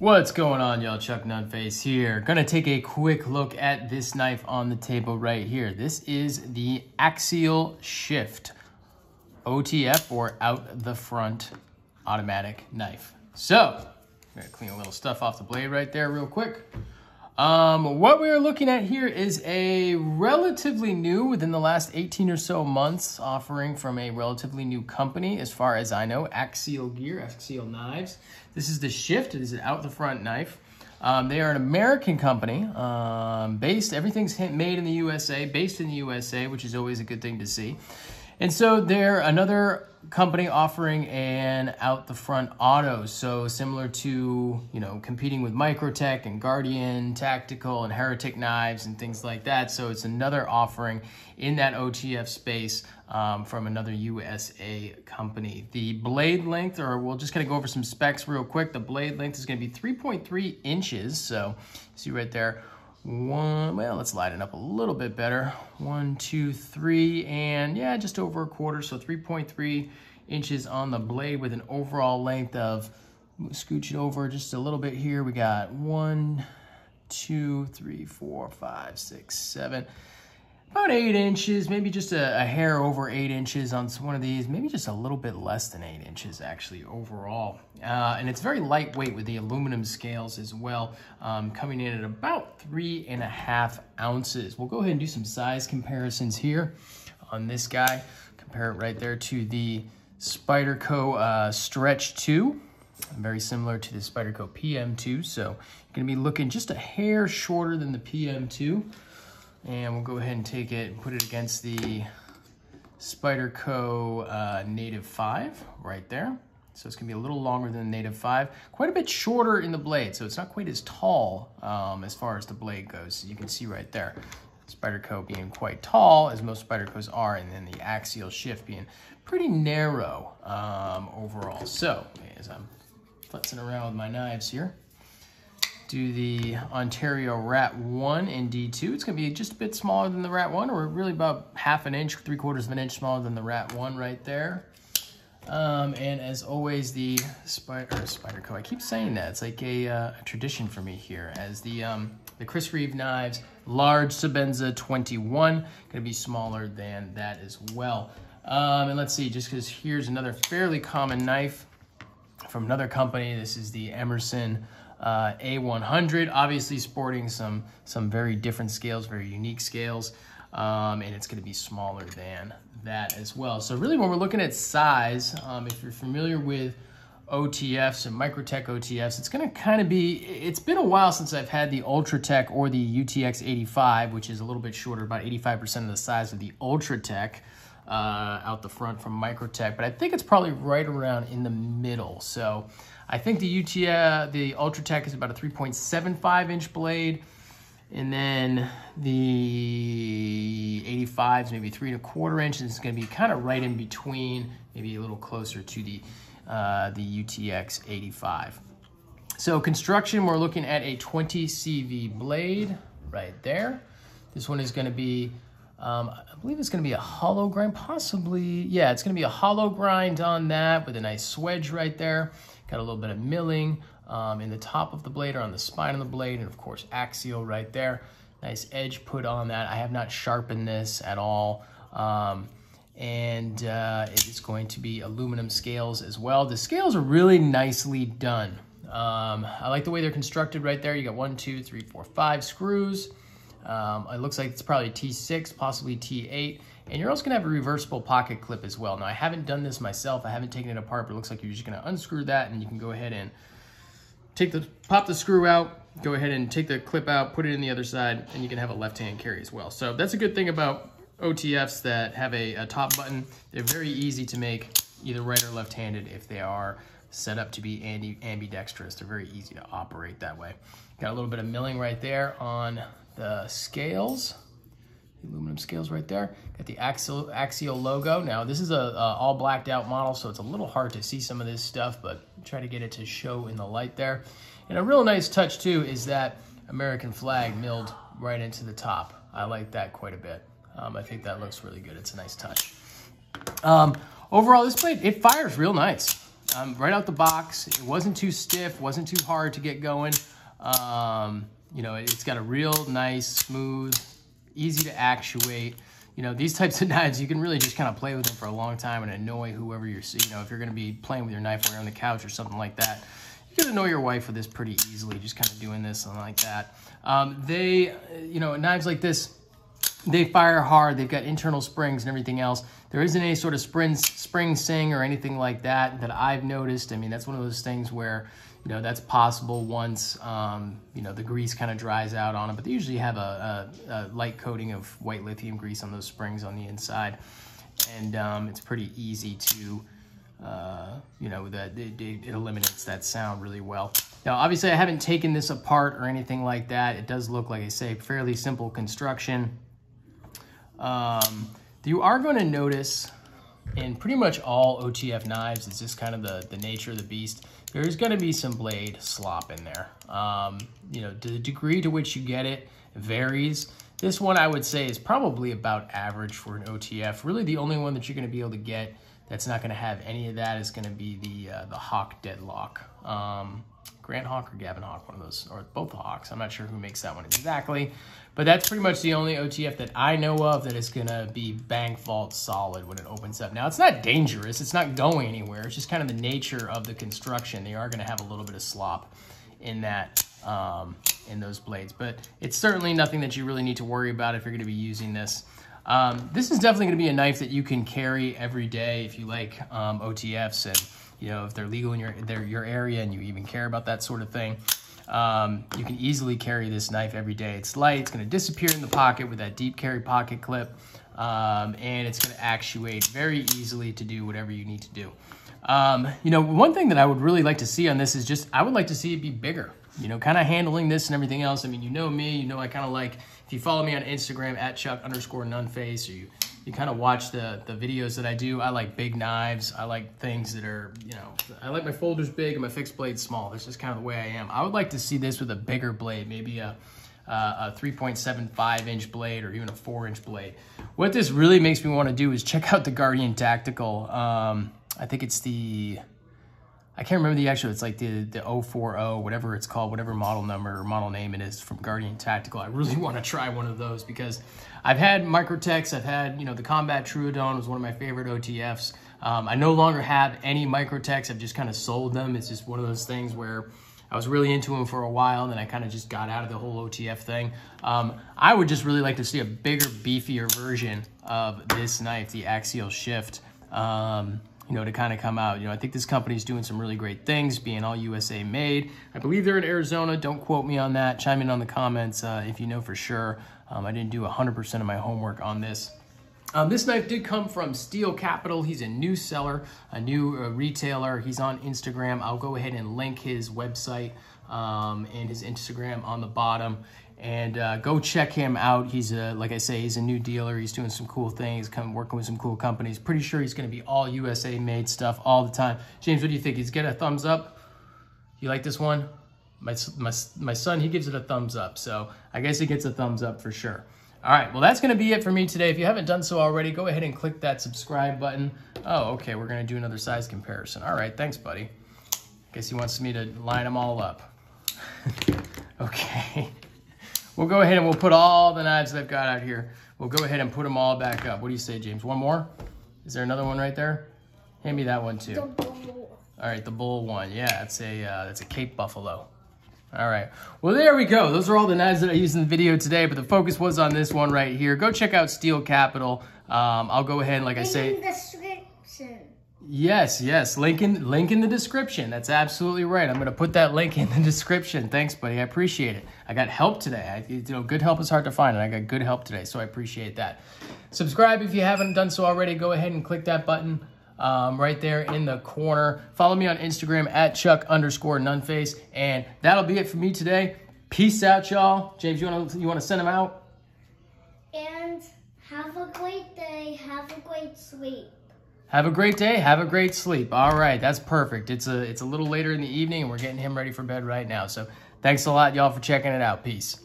What's going on, y'all? Chuck Nutface here. Gonna take a quick look at this knife on the table right here. This is the Axial Shift OTF, or out the front automatic knife. So, I'm gonna clean a little stuff off the blade right there real quick. What we're looking at here is a relatively new, within the last 18 or so months, offering from a relatively new company, as far as I know, Axial Gear, Axial Knives. This is the Shift. It is an out the front knife. They are an American company, everything's made in the USA, based in the USA, which is always a good thing to see. And so they're another company offering an out the front auto. So similar to, competing with Microtech and Guardian, Tactical and Heretic knives and things like that. So it's another offering in that OTF space from another USA company. The blade length, or we're just gonna go over some specs real quick. The blade length is gonna be 3.3 inches. So see right there. Let's light it up a little bit better. 1, 2, 3, and yeah, just over a quarter. So 3.3 inches on the blade with an overall length of, scooch it over just a little bit here. We got 1, 2, 3, 4, 5, 6, 7, about 8 inches, maybe just a hair over 8 inches on one of these, maybe just a little bit less than 8 inches actually overall. And it's very lightweight with the aluminum scales as well, coming in at about 3.5 ounces. We'll go ahead and do some size comparisons here on this guy. Compare it right there to the Spyderco Stretch 2. Very similar to the Spyderco PM2. So you're gonna be looking just a hair shorter than the PM2. And we'll go ahead and take it and put it against the Spyderco Native 5 right there. So it's gonna be a little longer than the Native 5, quite a bit shorter in the blade, so it's not quite as tall as far as the blade goes. You can see right there, Spyderco being quite tall, as most Spydercos are, and then the Axial Shift being pretty narrow overall. So, as I'm futzing around with my knives here, do the Ontario Rat 1 in D2. It's gonna be just a bit smaller than the Rat 1, or really about half an inch, 3/4 of an inch smaller than the Rat 1 right there. And as always, the Spyderco, I keep saying that, it's like a tradition for me here, as the Chris Reeve knives, large Sebenza 21, gonna be smaller than that as well. And let's see, just because here's another fairly common knife from another company. This is the Emerson A100, obviously sporting some very different scales, very unique scales, and it's going to be smaller than that as well. So really, when we're looking at size, if you're familiar with OTFs and Microtech OTFs, it's going to kind of be, it's been a while since I've had the Ultratech or the UTX 85, which is a little bit shorter, about 85% of the size of the Ultratech out the front from Microtech, but I think it's probably right around in the middle. So I think the Ultratech is about a 3.75 inch blade, and then the 85 is maybe 3.25 inches. It's going to be kind of right in between, maybe a little closer to the UTX 85. So construction, we're looking at a 20 CV blade right there. This one is going to be, I believe it's going to be a hollow grind, possibly. Yeah, it's going to be a hollow grind on that with a nice swedge right there. Got a little bit of milling in the top of the blade or on the spine of the blade, and of course Axial right there. Nice edge put on that. I have not sharpened this at all. And it is going to be aluminum scales as well. The scales are really nicely done. I like the way they're constructed right there. You got 1, 2, 3, 4, 5 screws. It looks like it's probably T6, possibly T8. And you're also gonna have a reversible pocket clip as well. Now, I haven't done this myself. I haven't taken it apart, but it looks like you're just gonna unscrew that, and you can go ahead and pop the screw out, go ahead and take the clip out, put it in the other side, and you can have a left-hand carry as well. So that's a good thing about OTFs that have a top button. They're very easy to make either right or left-handed if they are set up to be ambidextrous. They're very easy to operate that way. Got a little bit of milling right there on the scales, the aluminum scales right there. Got the Axial logo. Now this is a all blacked out model, so it's a little hard to see some of this stuff, but try to get it to show in the light there. And a real nice touch too is that American flag milled right into the top. I like that quite a bit. I think that looks really good. It's a nice touch. Overall, this blade, it fires real nice. right out the box. It wasn't too stiff, wasn't too hard to get going. You know, it's got a real nice, smooth, easy to actuate. You know, these types of knives, you can really just kind of play with them for a long time and annoy whoever you're, you know, if you're going to be playing with your knife while you're on the couch or something like that, you can annoy your wife with this pretty easily, just kind of doing this and like that. You know, knives like this, they fire hard. They've got internal springs and everything else. There isn't any sort of spring sing or anything like that that I've noticed. I mean, that's one of those things where, you know, that's possible once, you know, the grease kind of dries out on it. But they usually have a light coating of white lithium grease on those springs on the inside. And it's pretty easy to, you know, it eliminates that sound really well. Now, obviously, I haven't taken this apart or anything like that. It does look, like I say, fairly simple construction. You are going to notice in pretty much all OTF knives, it's just kind of the nature of the beast. There's going to be some blade slop in there. You know, the degree to which you get it varies. This one I would say is probably about average for an OTF. Really the only one that you're going to be able to get that's not going to have any of that is going to be the Hawk Deadlock. Grant Hawk or Gavin Hawk, one of those, or both the Hawks. I'm not sure who makes that one exactly, but that's pretty much the only OTF that I know of that is gonna be bank vault solid when it opens up. Now, it's not dangerous, it's not going anywhere, it's just kind of the nature of the construction. They are gonna have a little bit of slop in that, in those blades, but it's certainly nothing that you really need to worry about if you're gonna be using this. This is definitely gonna be a knife that you can carry every day if you like OTFs, and you know, if they're legal in your area and you even care about that sort of thing. You can easily carry this knife every day. It's light, it's gonna disappear in the pocket with that deep carry pocket clip, and it's gonna actuate very easily to do whatever you need to do. You know, one thing that I would really like to see on this is just, I would like to see it be bigger. You know, kind of handling this and everything else. I mean, you know me, you know I kind of like, if you follow me on Instagram at Chuck_Nunface, or you kind of watch the videos that I do, I like big knives. I like things that are, you know, I like my folders big and my fixed blades small. That's just kind of the way I am. I would like to see this with a bigger blade, maybe a 3.75 inch blade or even a 4-inch blade. What this really makes me want to do is check out the Guardian Tactical. I think it's the, I can't remember the actual, it's like the 040, whatever it's called, whatever model number or model name it is from Guardian Tactical. I really want to try one of those because I've had Microtechs, I've had, you know, the Combat Truodon was one of my favorite OTFs. I no longer have any Microtechs, I've just kind of sold them. It's just one of those things where I was really into them for a while and then I kind of just got out of the whole OTF thing. I would just really like to see a bigger, beefier version of this knife, the Axial Shift. You know, to kind of come out. You know, I think this company's doing some really great things, being all USA made. I believe they're in Arizona. Don't quote me on that. Chime in on the comments if you know for sure. I didn't do 100% of my homework on this. This knife did come from Steel Capital. He's a new seller, a new retailer. He's on Instagram. I'll go ahead and link his website and his Instagram on the bottom. And go check him out. He's like I say, he's a new dealer. He's doing some cool things, working with some cool companies. Pretty sure he's going to be all USA made stuff all the time. James, what do you think? He's get a thumbs up? You like this one? My son, he gives it a thumbs up. So I guess he gets a thumbs up for sure. All right, well, that's going to be it for me today. If you haven't done so already, go ahead and click that subscribe button. Oh, okay, we're going to do another size comparison. All right, thanks, buddy. Guess he wants me to line them all up. Okay. We'll go ahead and we'll put all the knives that I've got out here. We'll go ahead and put them all back up. What do you say, James? One more? Is there another one right there? Hand me that one too. All right, the bull one. Yeah, that's a Cape Buffalo. All right. Well, there we go. Those are all the knives that I used in the video today, but the focus was on this one right here. Go check out Steel Capital. I'll go ahead and, like I say, yes, link in the description. That's absolutely right. I'm going to put that link in the description. Thanks, buddy. I appreciate it. I got help today. You know, good help is hard to find, and I got good help today, so I appreciate that. Subscribe if you haven't done so already. Go ahead and click that button right there in the corner. Follow me on Instagram at Chuck_Nunface, and that'll be it for me today. Peace out, y'all. James, you want to send them out? And have a great day. Have a great sleep. Have a great day. Have a great sleep. All right, that's perfect. It's a little later in the evening, and we're getting him ready for bed right now. So thanks a lot, y'all, for checking it out. Peace.